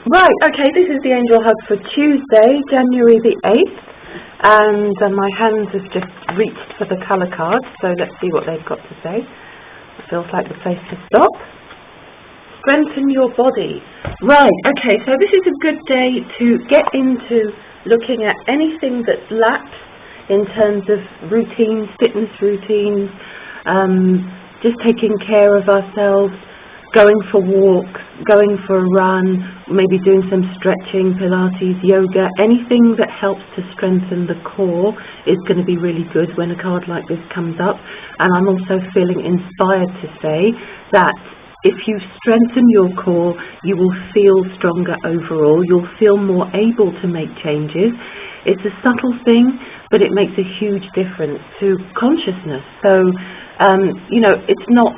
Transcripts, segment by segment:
Right, okay, this is the Angel Hug for Tuesday, January the 8th, and my hands have just reached for the colour cards, so let's see what they've got to say. It feels like the place to stop. Strengthen your body. Right, okay, so this is a good day to get into looking at anything that's lapsed in terms of routines, fitness routines, just taking care of ourselves, going for walks, going for a run, maybe doing some stretching, Pilates, yoga, anything that helps to strengthen the core is going to be really good when a card like this comes up. And I'm also feeling inspired to say that if you strengthen your core, you will feel stronger overall. You'll feel more able to make changes. It's a subtle thing, but it makes a huge difference to consciousness. So, it's not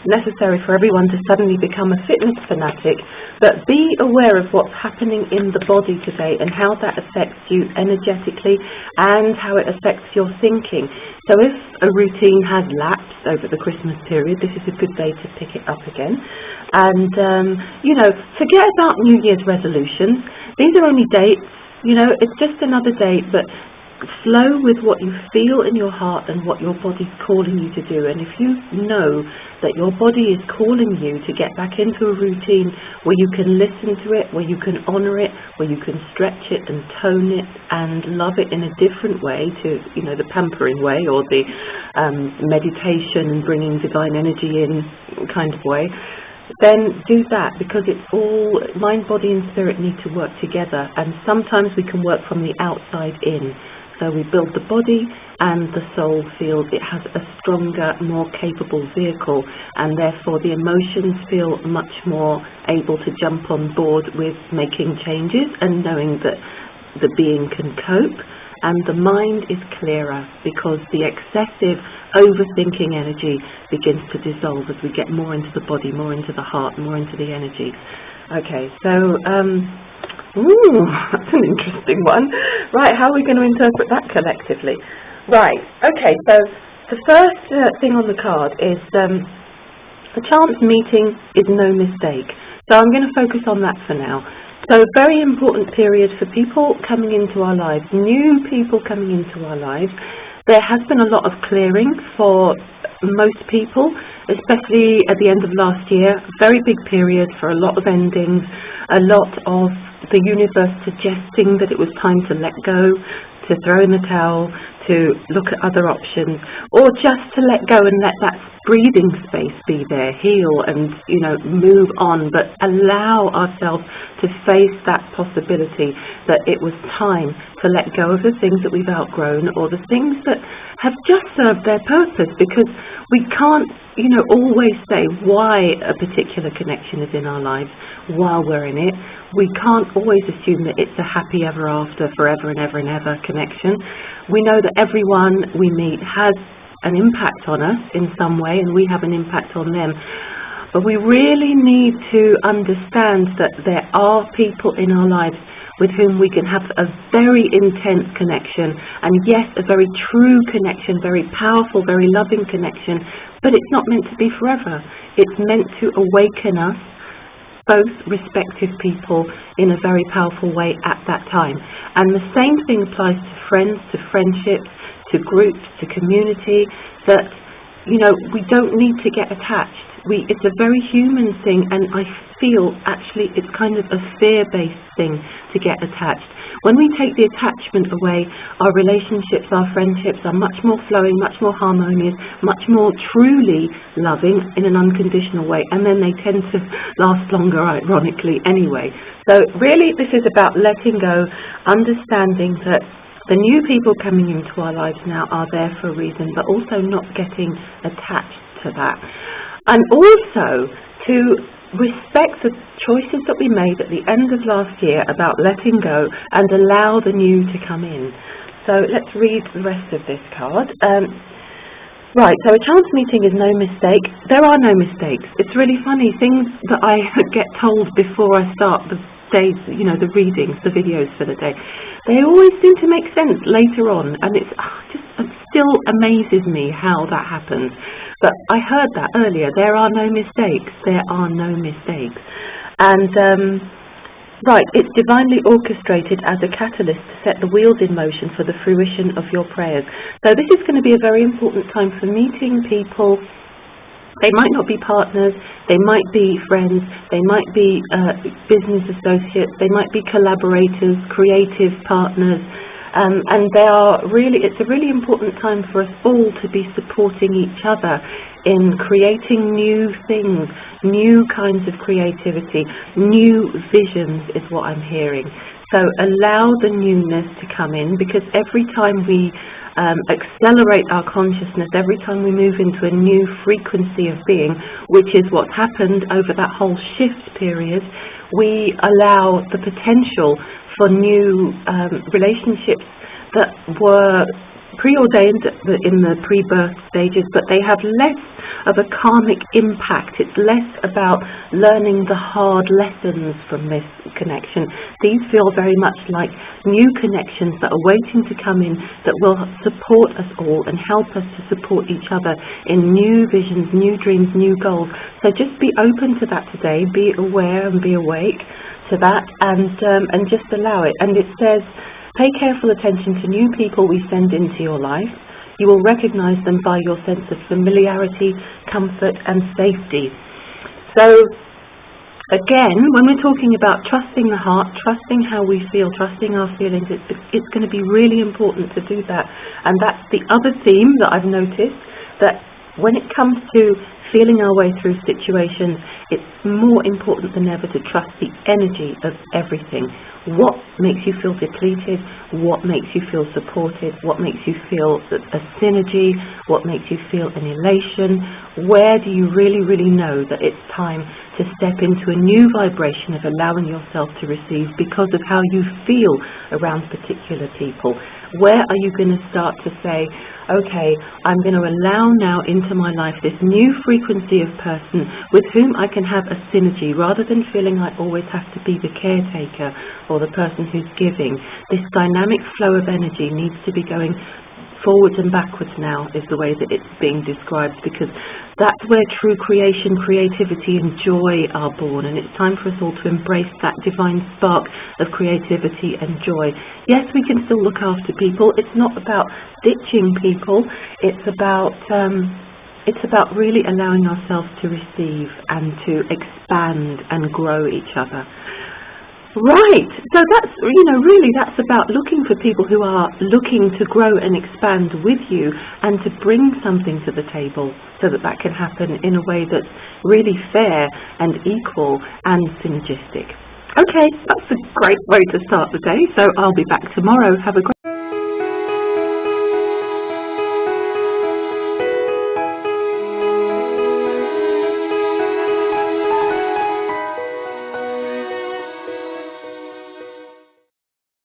necessary for everyone to suddenly become a fitness fanatic, but be aware of what's happening in the body today and how that affects you energetically and how it affects your thinking. So if a routine has lapsed over the Christmas period, this is a good day to pick it up again. And, forget about New Year's resolutions. These are only dates, it's just another date, but flow with what you feel in your heart and what your body's calling you to do. And if you know that your body is calling you to get back into a routine where you can listen to it, where you can honor it, where you can stretch it and tone it and love it in a different way to, the pampering way or the meditation and bringing divine energy in kind of way, then do that, because it's all mind, body and spirit need to work together, and sometimes we can work from the outside in. So we build the body and the soul feels it has a stronger, more capable vehicle, and therefore the emotions feel much more able to jump on board with making changes and knowing that the being can cope, and the mind is clearer because the excessive overthinking energy begins to dissolve as we get more into the body, more into the heart, more into the energy. Okay, so that's an interesting one. Right, how are we going to interpret that collectively? Right, okay, so the first thing on the card is a chance meeting is no mistake. So I'm going to focus on that for now. So a very important period for people coming into our lives, new people coming into our lives. There has been a lot of clearing for most people, especially at the end of last year. Very big period for a lot of endings, a lot of the universe suggesting that it was time to let go, to throw in the towel, to look at other options, or just to let go and let that breathing space be there, heal and, move on, but allow ourselves to face that possibility that it was time to let go of the things that we've outgrown or the things that have just served their purpose, because we can't, always say why a particular connection is in our lives while we're in it. We can't always assume that it's a happy ever after, forever and ever and ever connection. We know that everyone we meet has an impact on us in some way, and we have an impact on them. But we really need to understand that there are people in our lives with whom we can have a very intense connection, and yes, a very true connection, very powerful, very loving connection, but it's not meant to be forever. It's meant to awaken us, both respective people, in a very powerful way at that time. And the same thing applies to friends, to friendships, to groups, to community, that, we don't need to get attached. It's a very human thing, and I feel actually it's kind of a fear-based thing to get attached. When we take the attachment away, our relationships, our friendships are much more flowing, much more harmonious, much more truly loving in an unconditional way, and then they tend to last longer, ironically, anyway. So really this is about letting go, understanding that the new people coming into our lives now are there for a reason, but also not getting attached to that. And also to respect the choices that we made at the end of last year about letting go and allow the new to come in. So let's read the rest of this card. Right, so a chance meeting is no mistake. There are no mistakes. It's really funny, things that I get told before I start the days, the readings, the videos for the day, they always seem to make sense later on, and it still amazes me how that happens. But I heard that earlier, there are no mistakes, there are no mistakes. And Right, it's divinely orchestrated as a catalyst to set the wheels in motion for the fruition of your prayers. So this is going to be a very important time for meeting people. They might not be partners, they might be friends, they might be business associates, they might be collaborators, creative partners, and it's a really important time for us all to be supporting each other in creating new things, new kinds of creativity, new visions is what I'm hearing. So allow the newness to come in, because every time we accelerate our consciousness, every time we move into a new frequency of being, which is what's happened over that whole shift period, we allow the potential for new relationships that were preordained in the pre-birth stages, but they have less of a karmic impact. It's less about learning the hard lessons from this connection. These feel very much like new connections that are waiting to come in, that will support us all and help us to support each other in new visions, new dreams, new goals. So just be open to that today, be aware and be awake to that, and just allow it. And it says, pay careful attention to new people we send into your life. You will recognize them by your sense of familiarity, comfort, and safety. So, again, when we're talking about trusting the heart, trusting how we feel, trusting our feelings, it's going to be really important to do that. And that's the other theme that I've noticed, that when it comes to feeling our way through situations, it's more important than ever to trust the energy of everything. What makes you feel depleted? What makes you feel supported? What makes you feel a synergy? What makes you feel an elation? Where do you really, really know that it's time to step into a new vibration of allowing yourself to receive because of how you feel around particular people? Where are you going to start to say, okay, I'm going to allow now into my life this new frequency of person with whom I can have a synergy, rather than feeling I always have to be the caretaker or the person who's giving. This dynamic flow of energy needs to be going forwards and backwards now, is the way that it's being described, because that's where true creation, creativity and joy are born, and it's time for us all to embrace that divine spark of creativity and joy. Yes, we can still look after people. It's not about ditching people. It's about really allowing ourselves to receive and to expand and grow each other. Right, so that's, really that's about looking for people who are looking to grow and expand with you and to bring something to the table so that that can happen in a way that's really fair and equal and synergistic. Okay, that's a great way to start the day, so I'll be back tomorrow. Have a great